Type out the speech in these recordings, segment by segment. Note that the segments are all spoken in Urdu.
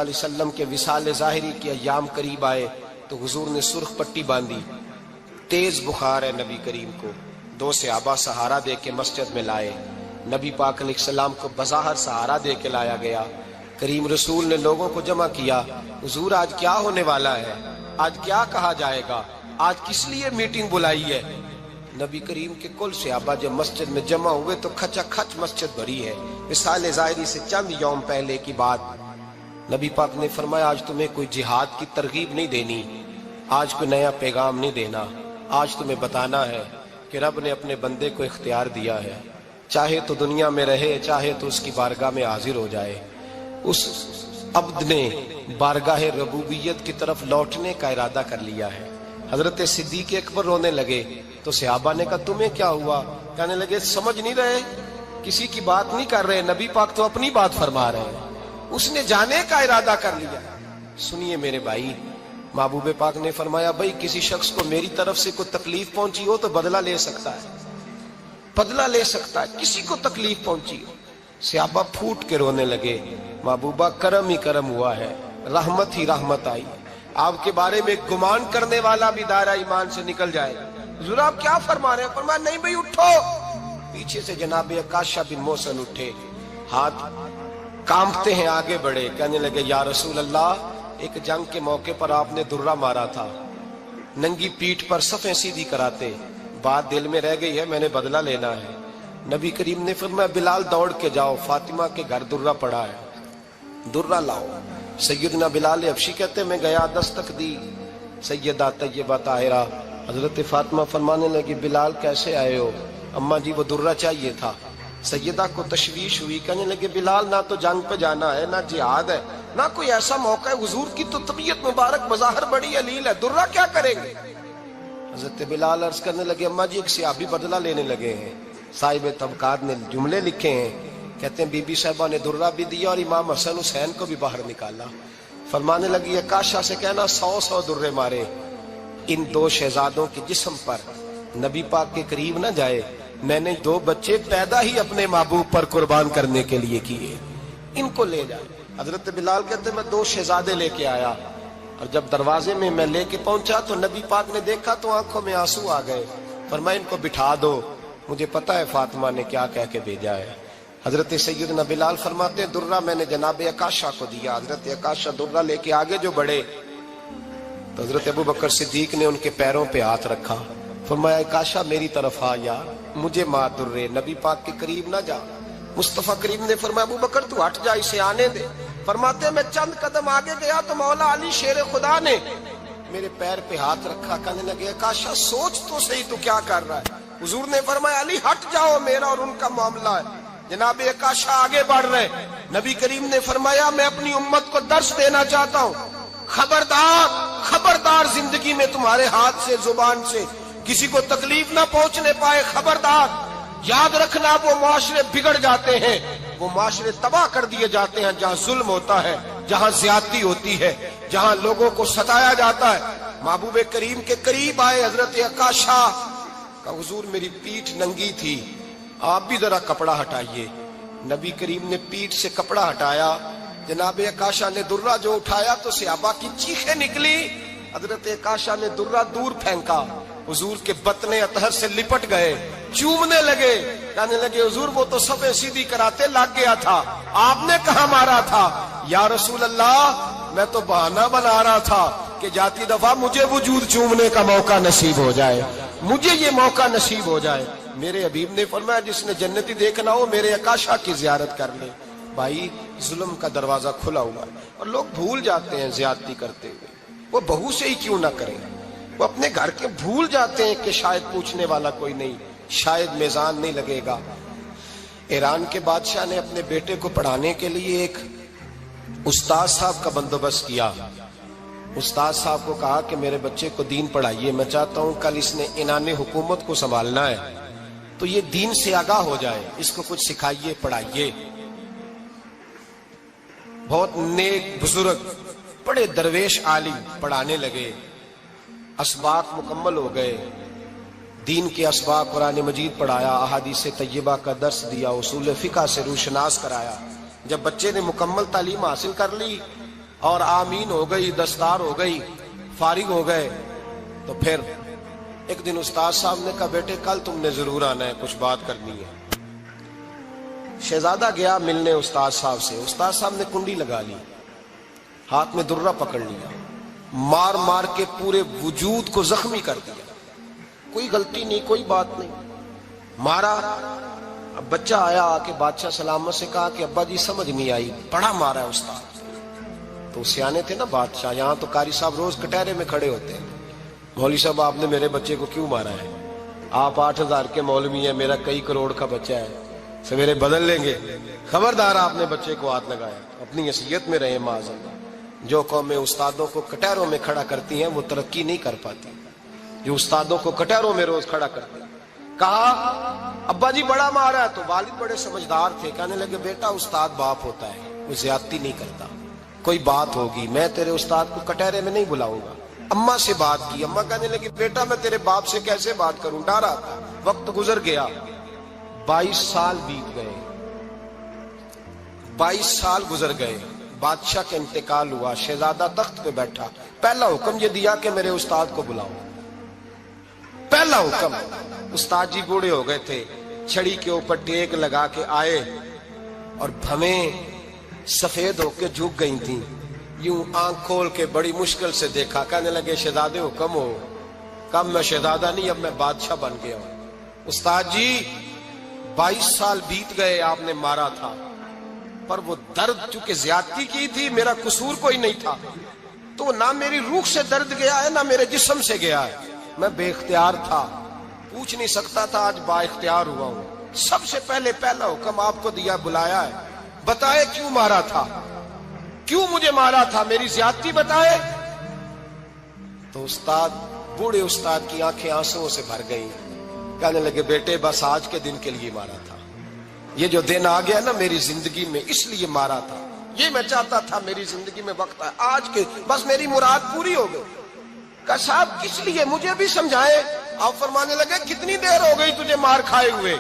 علیہ وسلم کے وصال ظاہری کے ایام قریب آئے تو حضور نے سرخ پٹی باندھی، تیز بخار ہے نبی کریم کو، 2 صحابہ سہارا دے کے مسجد میں لائے، نبی پاک علیہ السلام کو بظاہر سہارا دے کے لایا گیا۔ کریم رسول نے لوگوں کو جمع کیا، حضور آج کیا ہونے والا ہے، آج کیا کہا جائے گا، آج کس لیے میٹنگ بلائی ہے؟ نبی کریم کے کل صحابہ جب مسجد میں جمع ہوئے تو کھچا کھچ مسجد بھری ہے۔ وصال ظاہری سے چند یوم پہلے کی بات، نبی پاک نے فرمایا آج تمہیں کوئی جہاد کی ترغیب نہیں دینی، آج کوئی نیا پیغام نہیں دینا، آج تمہیں بتانا ہے کہ رب نے اپنے بندے کو اختیار دیا ہے، چاہے تو دنیا میں رہے، چاہے تو اس کی بارگاہ میں حاضر ہو جائے۔ اس عبد نے بارگاہ ربوبیت کی طرف لوٹنے کا ارادہ کر لیا ہے۔ حضرت صدیق اکبر رونے لگے تو صحابہ نے کہا تمہیں کیا ہوا؟ کہنے لگے سمجھ نہیں رہے، کسی کی بات نہیں کر رہے، نبی پاک تو اپنی بات فرما رہے ہیں، اس نے جانے کا ارادہ کر لیا۔ سنیے میرے بھائی، محبوب پاک نے فرمایا بھائی کسی شخص کو میری طرف سے کوئی تکلیف پہنچی ہو تو بدلہ لے سکتا ہے، بدلہ لے سکتا ہے، کسی کو تکلیف پہنچی ہو۔ صحابہ پھوٹ کے رونے لگے، محبوبہ کرم ہی کرم ہوا ہے، رحمت ہی رحمت آئی، آپ کے بارے میں گمان کرنے والا بھی دائرہ ایمان سے نکل جائے گا۔ حضور آپ کیا فرما رہے ہیں؟ فرمایا نہیں بھائی اٹھو۔ پیچھے سے جناب عکاشہ بن محصن اٹھے، ہاتھ کانپتے ہیں، آگے بڑھے، کہنے لگے یا رسول اللہ، ایک جنگ کے موقع پر آپ نے درہ مارا تھا، ننگی پیٹھ پر صفیں سیدھی کراتے، بات دل میں رہ گئی ہے، میں نے بدلہ لینا ہے۔ نبی کریم نے فرمایا بلال دوڑ کے جاؤ، فاطمہ کے گھر درہ پڑا ہے، درہ لاؤ۔ سیدنا بلال حبشی کہتے میں گیا، دستک دی، سیدہ طیبہ طاہرہ حضرت فاطمہ فرمانے لگی بلال کیسے آئے ہو؟ اماں جی وہ درہ چاہیے تھا۔ سیدہ کو تشویش ہوئی، کہنے لگے بلال نہ تو جنگ پہ جانا ہے، نہ جہاد ہے، نہ کوئی ایسا موقع ہے، حضور کی تو طبیعت مبارک بظاہر بڑی علیل ہے، درہ کیا کریں گے؟ حضرت بلال عرض کرنے لگے اماں جی ایک صحابی بدلہ لینے لگے ہیں، صاحب طبقات نے جملے لکھے ہیں، کہتے ہیں بی بی صاحبہ نے درہ بھی دیا اور امام حسن حسین کو بھی باہر نکالا۔ فرمانے لگی عکاشہ سے کہنا 100 درے مارے، ان 2 شہزادوں کے جسم پر نبی پاک کے قریب نہ جائے، میں نے 2 بچے پیدا ہی اپنے محبوب پر قربان کرنے کے لیے کیے، ان کو لے جائے۔ حضرت بلال کہتے میں 2 شہزادے لے کے آیا، اور جب دروازے میں میں لے کے پہنچا تو نبی پاک نے دیکھا تو آنکھوں میں آنسو آ گئے، فرمایا ان کو بٹھا دو، مجھے پتا ہے فاطمہ نے کیا کہہ کے بھیجا ہے۔ حضرت سیدنا بلال فرماتے ہیں درہ میں نے جناب عکاشہ کو دیا، حضرت عکاشہ درہ لے کے آگے جو بڑھے تو حضرت ابو بکر صدیق نے ان کے پیروں پہ ہاتھ رکھا، فرمایا عکاشہ میری طرف آ یار، مجھے مار درے، نبی پاک کے قریب نہ جا۔ مصطفیٰ کریم نے فرمایا ابو بکر تو ہٹ جا، اسے آنے دے۔ فرماتے ہیں میں چند قدم آگے گیا تو مولا علی شیر خدا نے میرے پیر پہ ہاتھ رکھا، کہنے لگے عکاشہ سوچ تو صحیح تو کیا کر رہا ہے؟ حضور نے فرمایا علی ہٹ جاؤ، میرا اور ان کا معاملہ ہے۔ جناب عکاشہ آگے بڑھ رہے، نبی کریم نے فرمایا میں اپنی امت کو درس دینا چاہتا ہوں، خبردار خبردار زندگی میں تمہارے ہاتھ سے زبان سے کسی کو تکلیف نہ پہنچنے پائے، خبردار یاد رکھنا وہ معاشرے بگڑ جاتے ہیں، وہ معاشرے تباہ کر دیے جاتے ہیں جہاں ظلم ہوتا ہے، جہاں زیادتی ہوتی ہے، جہاں لوگوں کو ستایا جاتا ہے۔ محبوب کریم کے قریب آئے حضرت عکاشہ کہ حضور میری پیٹھ ننگی تھی، آپ بھی ذرا کپڑا ہٹائیے۔ نبی کریم نے پیٹھ سے کپڑا ہٹایا، جناب عکاشہ نے درہ جو اٹھایا تو صحابہ کی چیخیں نکلی، حضرت عکاشہ نے درہ دور پھینکا، حضور کے بطن اطہر سے لپٹ گئے، چومنے لگے، کہنے لگے حضور وہ تو صفیں سیدھی کراتے لگ گیا تھا، آپ نے کہاں مارا تھا؟ یا رسول اللہ میں تو بہانہ بنا رہا تھا کہ جاتی دفعہ مجھے وجود چومنے کا موقع نصیب ہو جائے، مجھے یہ موقع نصیب ہو جائے۔ میرے حبیب نے فرمایا جس نے جنتی دیکھنا ہو میرے عکاشہ کی زیارت کر لے۔ بھائی ظلم کا دروازہ کھلا ہوا ہے اور لوگ بھول جاتے ہیں زیادتی کرتے ہوئے، وہ بہو سے ہی کیوں نہ کریں، وہ اپنے گھر کے بھول جاتے ہیں کہ شاید پوچھنے والا کوئی نہیں، شاید میزان نہیں لگے گا۔ ایران کے بادشاہ نے اپنے بیٹے کو پڑھانے کے لیے ایک استاد صاحب کا بندوبست کیا۔ استاد صاحب کو کہا کہ میرے بچے کو دین پڑھائیے، میں چاہتا ہوں کل اس نے انعام حکومت کو سنبھالنا ہے تو یہ دین سے آگاہ ہو جائے، اس کو کچھ سکھائیے، پڑھائیے۔ بہت نیک بزرگ بڑے درویش عالم پڑھانے لگے، اسباق مکمل ہو گئے، دین کے اسباق قرآن مجید پڑھایا، احادیث طیبہ کا درس دیا، اصول فقہ سے روشناس کرایا۔ جب بچے نے مکمل تعلیم حاصل کر لی اور آمین ہو گئی، دستار ہو گئی، فارغ ہو گئے، تو پھر ایک دن استاد صاحب نے کہا بیٹے کل تم نے ضرور آنا ہے، کچھ بات کرنی ہے۔ شہزادہ گیا ملنے استاد صاحب سے، استاد صاحب نے کنڈی لگا لی، ہاتھ میں درہ پکڑ لیا، مار مار کے پورے وجود کو زخمی کر دیا، کوئی غلطی نہیں، کوئی بات نہیں، مارا۔ اب بچہ آیا آ کے بادشاہ سلامت سے کہا کہ ابا جی سمجھ نہیں آئی، بڑا مارا ہے استاد۔ تو سیانے تھے نا بادشاہ، یہاں تو قاری صاحب روز کٹہرے میں کھڑے ہوتے ہیں، مولوی صاحب آپ نے میرے بچے کو کیوں مارا ہے؟ آپ 8,000 کے مولوی ہیں، میرا کئی کروڑ کا بچہ ہے، سویرے بدل لیں گے، خبردار آپ نے بچے کو ہاتھ لگایا، اپنی حیثیت میں رہے معاذ اللہ۔ جو قومیں استادوں کو کٹہروں میں کھڑا کرتی ہیں وہ ترقی نہیں کر پاتی، جو استادوں کو کٹہروں میں روز کھڑا کرتے ہیں۔ کہا ابا جی بڑا مارا ہے، تو والد بڑے سمجھدار تھے، کہنے لگے بیٹا استاد باپ ہوتا ہے، وہ زیادتی نہیں کرتا، کوئی بات ہوگی میں تیرے استاد کو کٹہرے میں نہیں بلاؤں گا۔ اماں سے بات کی، اماں کہنے لگی بیٹا میں تیرے باپ سے کیسے بات کروں، ڈرا تھا۔ وقت گزر گیا، 22 سال بیت گئے، 22 سال گزر گئے، بادشاہ کا انتقال ہوا، شہزادہ تخت پہ بیٹھا، پہلا حکم یہ دیا کہ میرے استاد کو بلاؤ، پہلا حکم۔ استاد جی بوڑھے ہو گئے تھے، چھڑی کے اوپر ٹیک لگا کے آئے اور بھویں سفید ہو کے جھک گئی تھیں، یوں آنکھ کھول کے بڑی مشکل سے دیکھا، کہنے لگے شہزادے حکم ہو۔ کب میں شہزادہ نہیں، اب میں بادشاہ بن گیا ہوں۔ استاد جی 22 سال بیت گئے، آپ نے مارا تھا، پر وہ درد چونکہ زیادتی کی تھی، میرا قصور کوئی نہیں تھا، تو نہ میری روح سے درد گیا ہے نہ میرے جسم سے گیا ہے، میں بے اختیار تھا، پوچھ نہیں سکتا تھا، آج با اختیار ہوا ہوں۔ سب سے پہلے پہلا حکم آپ کو دیا، بلایا ہے، بتائے کیوں مارا تھا، کیوں مجھے مارا تھا، میری زیادتی بتائے۔ تو استاد، بوڑھے استاد کی آنکھیں آنسوؤں سے بھر گئیں، کہنے لگے بیٹے بس آج کے دن کے لیے مارا تھا، یہ جو دن آ گیا نا میری زندگی میں اس لیے مارا تھا، یہ میں چاہتا تھا میری زندگی میں وقت ہے، آج کے بس میری مراد پوری ہو گئی۔ کہا صاحب کس لیے، مجھے بھی سمجھائے۔ آپ فرمانے لگے کتنی دیر ہو گئی تجھے مار کھائے ہوئے،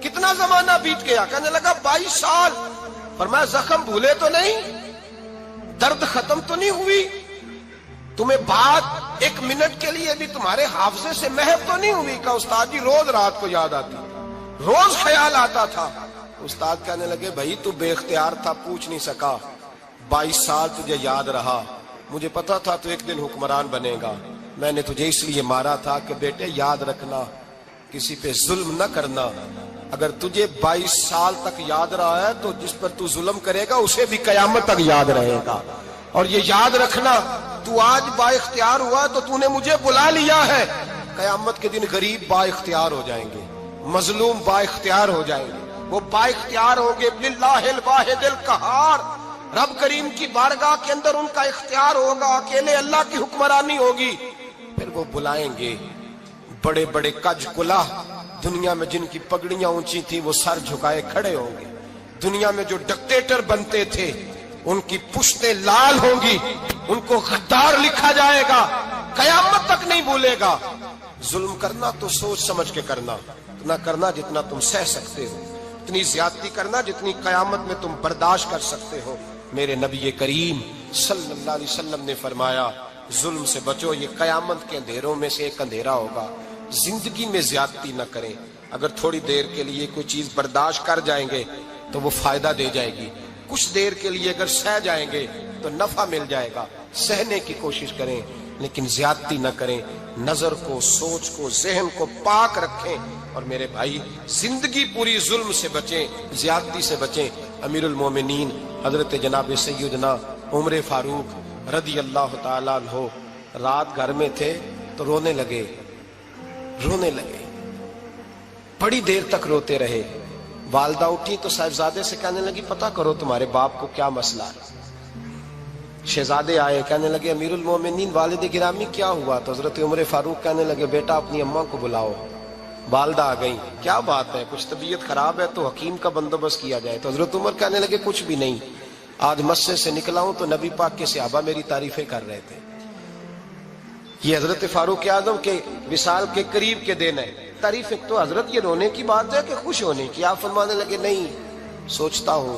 کتنا زمانہ بیت گیا؟ کہنے لگا 22 سال۔ فرمایا زخم بھولے تو نہیں، درد ختم تو نہیں ہوئی، تمہیں بات ایک منٹ کے لیے بھی تمہارے حافظے سے محو تو نہیں ہوئی؟ کہا استاد جی روز رات کو یاد آتی، روز خیال آتا تھا۔ استاد کہنے لگے بھائی تو بے اختیار تھا، پوچھ نہیں سکا، 22 سال تجھے یاد رہا، مجھے پتا تھا تو ایک دن حکمران بنے گا، میں نے تجھے اس لیے مارا تھا کہ بیٹے یاد رکھنا، کسی پہ ظلم نہ کرنا، اگر تجھے 22 سال تک یاد رہا ہے تو جس پر تو ظلم کرے گا اسے بھی قیامت تک یاد رہے گا، اور یہ یاد رکھنا تو آج با اختیار ہوا تو تو نے مجھے بلا لیا ہے، قیامت کے دن غریب با اختیار ہو جائیں گے، مظلوم با اختیار ہو جائیں گے، وہ با اختیار ہوں گے باللہ الواحد القہار، رب کریم کی بارگاہ کے اندر ان کا اختیار ہوگا، اکیلے اللہ کی حکمرانی ہوگی، پھر وہ بلائیں گے بڑے بڑے کج کلاہ، دنیا میں جن کی پگڑیاں اونچی تھی وہ سر جھکائے کھڑے ہوں گے، دنیا میں جو ڈکٹیٹر بنتے تھے ان کی پشتیں لال ہوں گی، ان کو غدار لکھا جائے گا، قیامت تک نہیں بھولے گا۔ ظلم کرنا تو سوچ سمجھ کے کرنا، اتنا کرنا جتنا تم سہ سکتے ہو، اتنی زیادتی کرنا جتنی قیامت میں تم برداشت کر سکتے ہو۔ میرے نبی کریم صلی اللہ علیہ وسلم نے فرمایا ظلم سے بچو، یہ قیامت کے اندھیروں میں سے ایک اندھیرا ہوگا، زندگی میں زیادتی نہ کریں، اگر تھوڑی دیر کے لیے کوئی چیز برداشت کر جائیں گے تو وہ فائدہ دے جائے گی، کچھ دیر کے لیے اگر سہ جائیں گے تو نفع مل جائے گا، سہنے کی کوشش کریں لیکن زیادتی نہ کریں، نظر کو، سوچ کو، ذہن کو پاک رکھیں، اور میرے بھائی زندگی پوری ظلم سے بچیں، زیادتی سے بچیں۔ امیر المومنین حضرت جناب سیدنا عمر فاروق رضی اللہ تعالیٰ عنہ رات گھر میں تھے تو رونے لگے، بڑی دیر تک روتے رہے، والدہ اٹھی تو صاحبزادے سے کہنے لگی پتہ کرو تمہارے باپ کو کیا مسئلہ ہے۔ شہزادے آئے، کہنے لگے امیر المومنین والد گرامی کیا ہوا؟ تو حضرت عمر فاروق کہنے لگے بیٹا اپنی اماں کو بلاؤ۔ والدہ آ گئیں، کیا بات ہے، کچھ طبیعت خراب ہے تو حکیم کا بندوبست کیا جائے۔ تو حضرت عمر کہنے لگے کچھ بھی نہیں، آج مسجد سے نکلا ہوں تو نبی پاک کے صحابہ میری تعریفیں کر رہے تھے۔ یہ حضرت فاروق اعظم کے وصال کے قریب کے دن ہے، تعریف تو حضرت یہ رونے کی بات ہے کہ خوش ہونے کی؟ آپ فرمانے لگے نہیں، سوچتا ہوں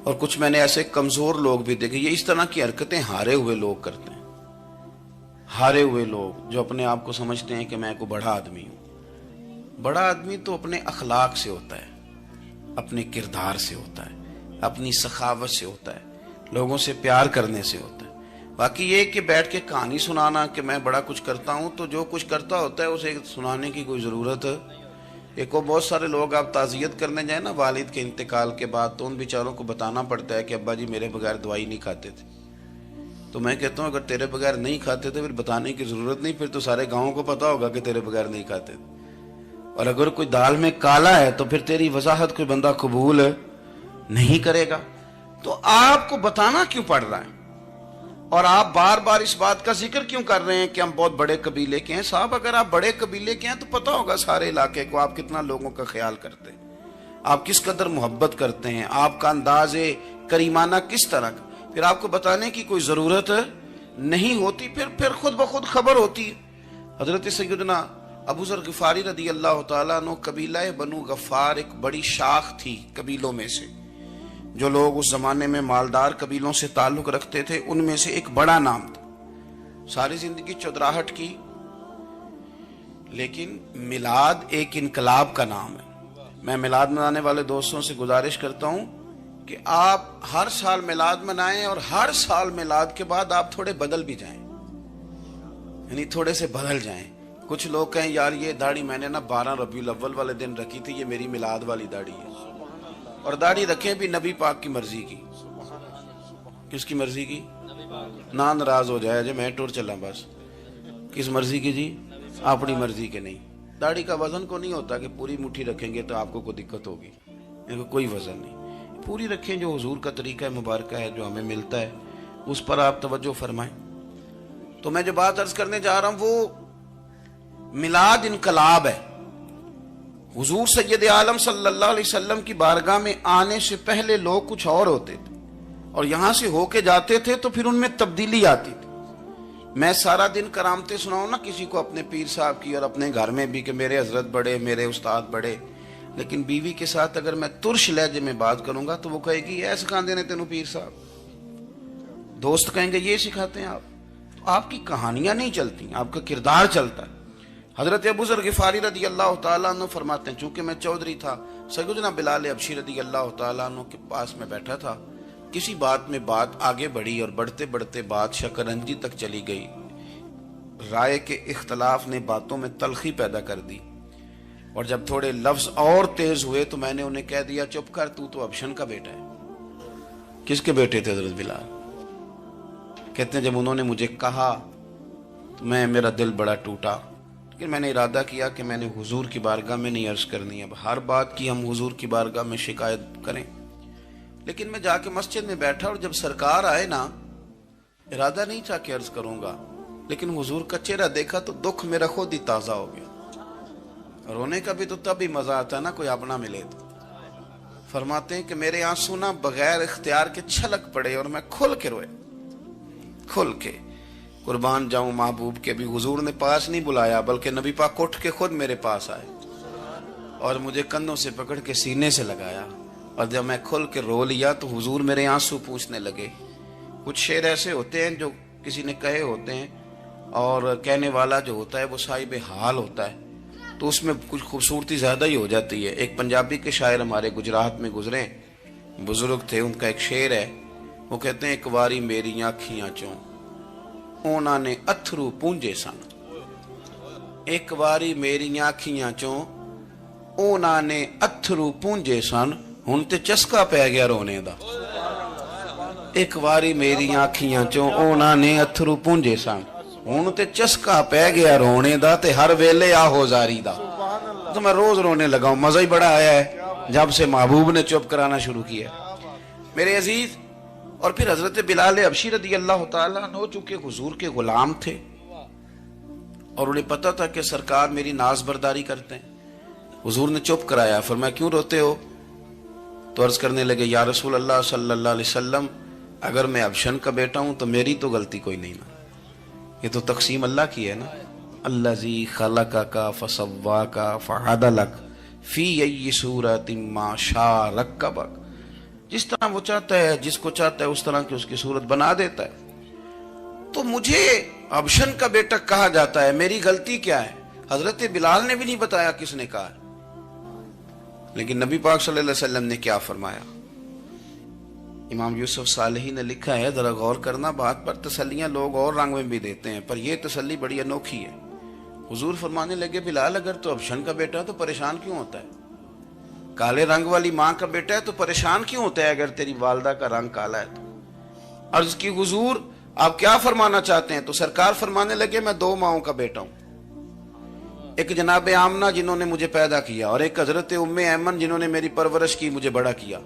اور کچھ میں نے ایسے کمزور لوگ بھی دیکھے. یہ اس طرح کی حرکتیں ہارے ہوئے لوگ کرتے ہیں. ہارے ہوئے لوگ جو اپنے آپ کو سمجھتے ہیں کہ میں کوئی بڑا آدمی ہوں. بڑا آدمی تو اپنے اخلاق سے ہوتا ہے, اپنے کردار سے ہوتا ہے, اپنی سخاوت سے ہوتا ہے, لوگوں سے پیار کرنے سے ہوتا ہے. باقی یہ کہ بیٹھ کے کہانی سنانا کہ میں بڑا کچھ کرتا ہوں, تو جو کچھ کرتا ہوتا ہے اسے سنانے کی کوئی ضرورت. ایک وہ بہت سارے لوگ آپ تعزیت کرنے جائیں نا والد کے انتقال کے بعد, تو ان بیچاروں کو بتانا پڑتا ہے کہ ابا جی میرے بغیر دوائی نہیں کھاتے تھے. تو میں کہتا ہوں اگر تیرے بغیر نہیں کھاتے تھے پھر بتانے کی ضرورت نہیں, پھر تو سارے گاؤں کو پتا ہوگا کہ تیرے بغیر نہیں کھاتے تھے. اور اگر کوئی دال میں کالا ہے تو پھر تیری وضاحت کوئی بندہ قبول نہیں کرے گا. تو آپ کو بتانا کیوں پڑ رہا ہے, اور آپ بار بار اس بات کا ذکر کیوں کر رہے ہیں کہ ہم بہت بڑے قبیلے کے ہیں؟ صاحب اگر آپ بڑے قبیلے کے ہیں تو پتا ہوگا سارے علاقے کو آپ کتنا لوگوں کا خیال کرتے ہیں, آپ کس قدر محبت کرتے ہیں, آپ کا انداز کریمانہ کس طرح کا. پھر آپ کو بتانے کی کوئی ضرورت نہیں ہوتی, پھر خود بخود خبر ہوتی ہے. حضرت سیدنا ابو ذر غفاری رضی اللہ تعالیٰ عنہ, قبیلہ بنو غفار ایک بڑی شاخ تھی قبیلوں میں سے. جو لوگ اس زمانے میں مالدار قبیلوں سے تعلق رکھتے تھے ان میں سے ایک بڑا نام تھا. ساری زندگی چودراہٹ کی, لیکن میلاد ایک انقلاب کا نام ہے. میں میلاد منانے والے دوستوں سے گزارش کرتا ہوں کہ آپ ہر سال میلاد منائیں, اور ہر سال میلاد کے بعد آپ تھوڑے بدل بھی جائیں, یعنی تھوڑے سے بدل جائیں. کچھ لوگ کہیں یار یہ داڑھی میں نے نا 12 ربیع الاول والے دن رکھی تھی, یہ میری میلاد والی داڑھی ہے. اور داڑھی رکھیں بھی نبی پاک کی مرضی کی. کس کی مرضی کی؟ نہ ناراض ہو جائے جی, میں ٹور چلا بس. کس مرضی کی جی؟ اپنی مرضی کے نہیں. داڑھی کا وزن کو نہیں ہوتا کہ پوری مٹھی رکھیں گے تو آپ کو کوئی دقت ہوگی, کوئی وزن نہیں. پوری رکھیں, جو حضور کا طریقہ مبارکہ ہے جو ہمیں ملتا ہے اس پر آپ توجہ فرمائیں. تو میں جو بات عرض کرنے جا رہا ہوں وہ میلاد انقلاب ہے. حضور سید عالم صلی اللہ علیہ وسلم کی بارگاہ میں آنے سے پہلے لوگ کچھ اور ہوتے تھے, اور یہاں سے ہو کے جاتے تھے تو پھر ان میں تبدیلی آتی تھی. میں سارا دن کرامتیں سناؤں نا کسی کو اپنے پیر صاحب کی اور اپنے گھر میں بھی کہ میرے حضرت بڑے, میرے استاد بڑے, لیکن بیوی کے ساتھ اگر میں ترش لہجے میں بات کروں گا تو وہ کہے گی اے سکھاندے نے تینوں پیر صاحب. دوست کہیں گے یہ سکھاتے ہیں آپ. تو آپ کی کہانیاں نہیں چلتی, آپ کا کردار چلتا ہے. حضرت ابو ذر غفاری رضی اللہ تعالیٰ عنہ فرماتے ہیں چونکہ میں چودھری تھا, سیدنا بلال حبشی رضی اللہ تعالیٰ عنہ کے پاس میں بیٹھا تھا. کسی بات میں بات آگے بڑھی اور بڑھتے بڑھتے بات شکرنجی تک چلی گئی. رائے کے اختلاف نے باتوں میں تلخی پیدا کر دی, اور جب تھوڑے لفظ اور تیز ہوئے تو میں نے انہیں کہہ دیا چپ کر, تو ابشن کا بیٹا ہے. کس کے بیٹے تھے حضرت بلال؟ کہتے ہیں جب انہوں نے مجھے کہا تو میرا دل بڑا ٹوٹا, لیکن میں نے ارادہ کیا کہ میں نے حضور کی بارگاہ میں نہیں عرض کرنی. اب ہر بات کی ہم حضور کی بارگاہ میں شکایت کریں. لیکن میں جا کے مسجد میں بیٹھا, اور جب سرکار آئے نا, ارادہ نہیں تھا کہ عرض کروں گا, لیکن حضور کا چہرہ دیکھا تو دکھ میرا خود ہی تازہ ہو گیا. رونے کا بھی تو تب ہی مزہ آتا ہے نا کوئی اپنا ملے تو. فرماتے ہیں کہ میرے آنسو نا بغیر اختیار کے چھلک پڑے, اور میں کھل کے روئے, کھل کے. قربان جاؤں محبوب کے بھی حضور نے پاس نہیں بلایا, بلکہ نبی پاک اٹھ کے خود میرے پاس آئے اور مجھے کندھوں سے پکڑ کے سینے سے لگایا. اور جب میں کھل کے رو لیا تو حضور میرے آنسو پوچھنے لگے. کچھ شعر ایسے ہوتے ہیں جو کسی نے کہے ہوتے ہیں, اور کہنے والا جو ہوتا ہے وہ صاحب حال ہوتا ہے, تو اس میں کچھ خوبصورتی زیادہ ہی ہو جاتی ہے. ایک پنجابی کے شاعر ہمارے گجرات میں گزرے, بزرگ تھے, ان کا ایک شعر ہے, وہ کہتے ہیں ایک واری میری آنکھیاں چوں اونا نے اتھرو پونجے سن. ایک واری میری آنکھیاں چوں اونا نے اتھرو پونجے سن, ہن تے چسکا پہ گیا رونے دا. ایک واری میری آنکھیاں چوں اونا نے اتھرو پونجے سن, ہن تے چسکا پہ گیا رونے دا, تے ہر ویلے آہو زاری دا. تو میں روز رونے لگا ہوں, مزہ ہی بڑا آیا ہے جب سے محبوب نے چپ کرانا شروع کیا. میرے عزیز, اور پھر حضرت بلال حبشی رضی اللہ تعالیٰ عنہ چونکہ حضور کے غلام تھے اور انہیں پتا تھا کہ سرکار میری ناز برداری کرتے ہیں, حضور نے چپ کرایا. فرمایا کیوں روتے ہو؟ تو عرض کرنے لگے یا رسول اللہ صلی اللہ علیہ وسلم, اگر میں ابشن کا بیٹا ہوں تو میری تو غلطی کوئی نہیں نا, یہ تو تقسیم اللہ کی ہے نا. الذی خلقک فسواک فعدلک فی ای صورت ما شاء رکبک. جس طرح وہ چاہتا ہے، جس کو چاہتا ہے اس طرح کی اس کی صورت بنا دیتا ہے. تو مجھے ابشن کا بیٹا کہا جاتا ہے، میری غلطی کیا ہے؟ حضرت بلال نے بھی نہیں بتایا کس نے کہا ہے. لیکن نبی پاک صلی اللہ علیہ وسلم نے کیا فرمایا؟ امام یوسف صالحی نے لکھا ہے، ذرا غور کرنا بات پر، تسلیاں لوگ اور رنگ میں بھی دیتے ہیں پر یہ تسلی بڑی انوکھی ہے. حضور فرمانے لگے، بلال اگر تو ابشن کا بیٹا تو پریشان کیوں ہوتا ہے؟ کالے رنگ والی ماں کا بیٹا ہے تو پریشان کیوں ہوتا ہے اگر تیری والدہ کا رنگ کالا ہے تو؟ عرض کی حضور آپ کیا فرمانا چاہتے ہیں؟ تو سرکار فرمانے لگے، میں 2 ماؤں کا بیٹا ہوں، ایک جناب آمنہ جنہوں نے مجھے پیدا کیا اور ایک حضرت ام ایمن جنہوں نے میری پرورش کی، مجھے بڑا کیا.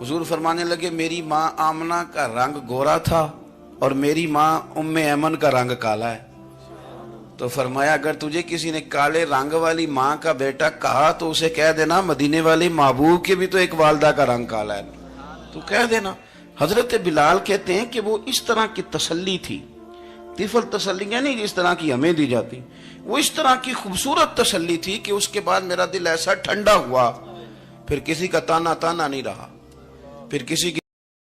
حضور فرمانے لگے، میری ماں آمنہ کا رنگ گورا تھا اور میری ماں ام ایمن کا رنگ کالا ہے. تو فرمایا اگر تجھے کسی نے کالے رنگ والی ماں کا بیٹا کہا تو اسے کہہ دینا مدینے والے محبوب کے بھی تو ایک والدہ کا رنگ کالا ہے، تو کہہ دینا. حضرت بلال کہتے ہیں کہ وہ اس طرح کی تسلی تھی، طفل تسلیاں نہیں جس طرح کی ہمیں دی جاتی، وہ اس طرح کی خوبصورت تسلی تھی کہ اس کے بعد میرا دل ایسا ٹھنڈا ہوا، پھر کسی کا تانا نہیں رہا، پھر کسی کی